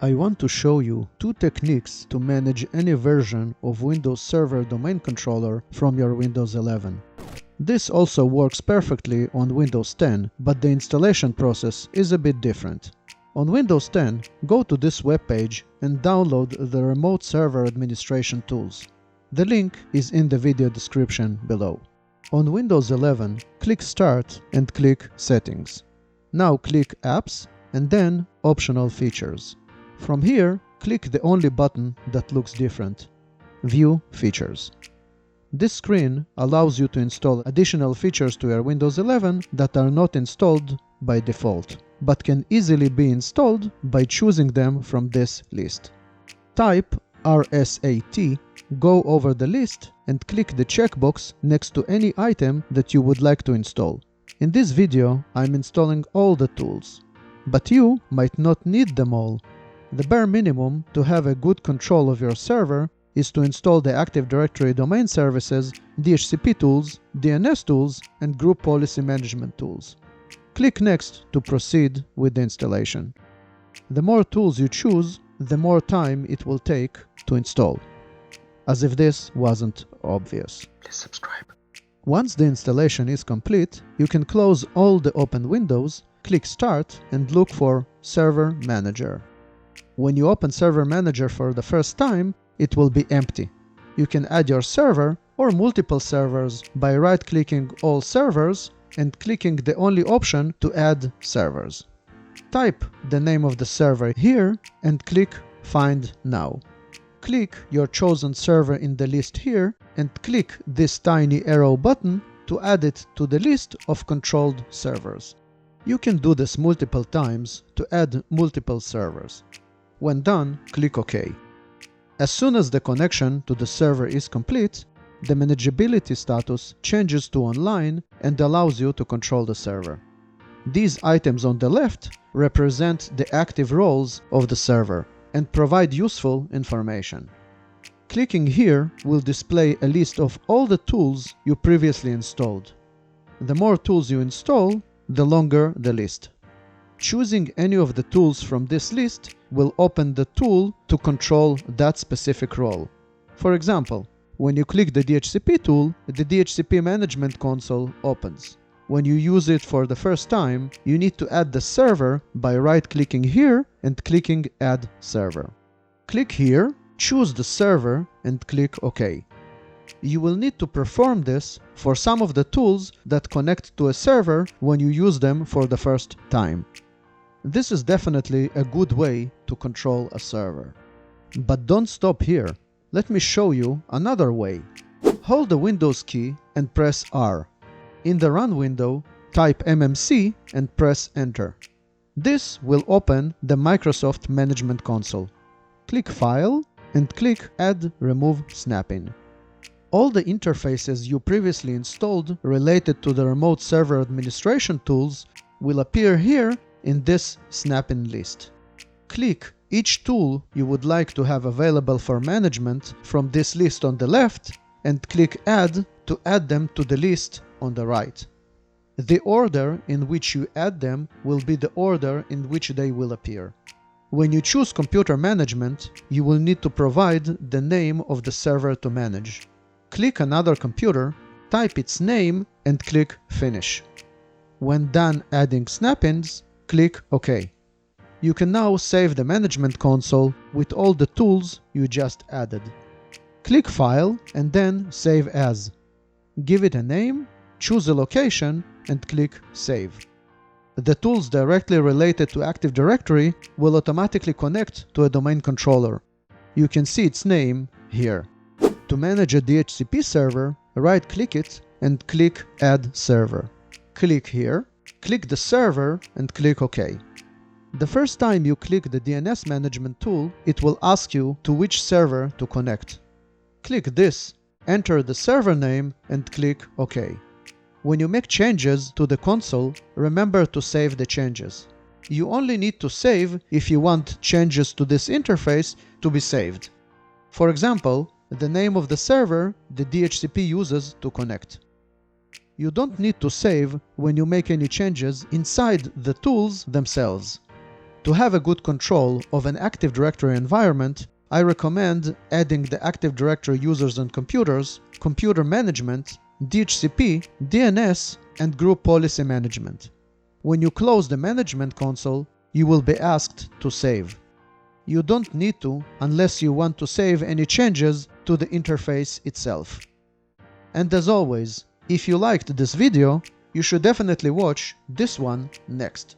I want to show you two techniques to manage any version of Windows Server Domain Controller from your Windows 11. This also works perfectly on Windows 10, but the installation process is a bit different. On Windows 10, go to this webpage and download the Remote Server Administration tools. The link is in the video description below. On Windows 11, click Start and click Settings. Now click Apps and then Optional Features. From here, click the only button that looks different, View Features. This screen allows you to install additional features to your Windows 11 that are not installed by default, but can easily be installed by choosing them from this list. Type RSAT, go over the list and click the checkbox next to any item that you would like to install. In this video, I'm installing all the tools, but you might not need them all. The bare minimum to have a good control of your server is to install the Active Directory domain services, DHCP tools, DNS tools, and group policy management tools. Click Next to proceed with the installation. The more tools you choose, the more time it will take to install. As if this wasn't obvious. Please subscribe. Once the installation is complete, you can close all the open windows, click Start, and look for Server Manager. When you open Server Manager for the first time, it will be empty. You can add your server or multiple servers by right-clicking All Servers and clicking the only option to add servers. Type the name of the server here and click Find Now. Click your chosen server in the list here and click this tiny arrow button to add it to the list of controlled servers. You can do this multiple times to add multiple servers. When done, click OK. As soon as the connection to the server is complete, the manageability status changes to Online and allows you to control the server. These items on the left represent the active roles of the server and provide useful information. Clicking here will display a list of all the tools you previously installed. The more tools you install, the longer the list. Choosing any of the tools from this list will open the tool to control that specific role. For example, when you click the DHCP tool, the DHCP Management Console opens. When you use it for the first time, you need to add the server by right-clicking here and clicking Add Server. Click here, choose the server, and click OK. You will need to perform this for some of the tools that connect to a server when you use them for the first time. This is definitely a good way to control a server. But don't stop here. Let me show you another way. Hold the Windows key and press R. In the Run window, type MMC and press Enter. This will open the Microsoft Management Console. Click File and click Add Remove Snap-in. All the interfaces you previously installed related to the Remote Server Administration tools will appear here in this snap-in list. Click each tool you would like to have available for management from this list on the left and click Add to add them to the list on the right. The order in which you add them will be the order in which they will appear. When you choose Computer Management, you will need to provide the name of the server to manage. Click another computer, type its name, and click Finish. When done adding snap-ins, click OK. You can now save the Management Console with all the tools you just added. Click File and then Save As. Give it a name, choose a location, and click Save. The tools directly related to Active Directory will automatically connect to a domain controller. You can see its name here. To manage a DHCP server, right-click it and click Add Server. Click here, click the server, and click OK. The first time you click the DNS management tool, it will ask you to which server to connect. Click this, enter the server name, and click OK. When you make changes to the console, remember to save the changes. You only need to save if you want changes to this interface to be saved. For example, the name of the server the DHCP uses to connect. You don't need to save when you make any changes inside the tools themselves. To have a good control of an Active Directory environment, I recommend adding the Active Directory users and computers, computer management, DHCP, DNS, and group policy management. When you close the management console, you will be asked to save. You don't need to unless you want to save any changes to the interface itself. And as always, if you liked this video, you should definitely watch this one next.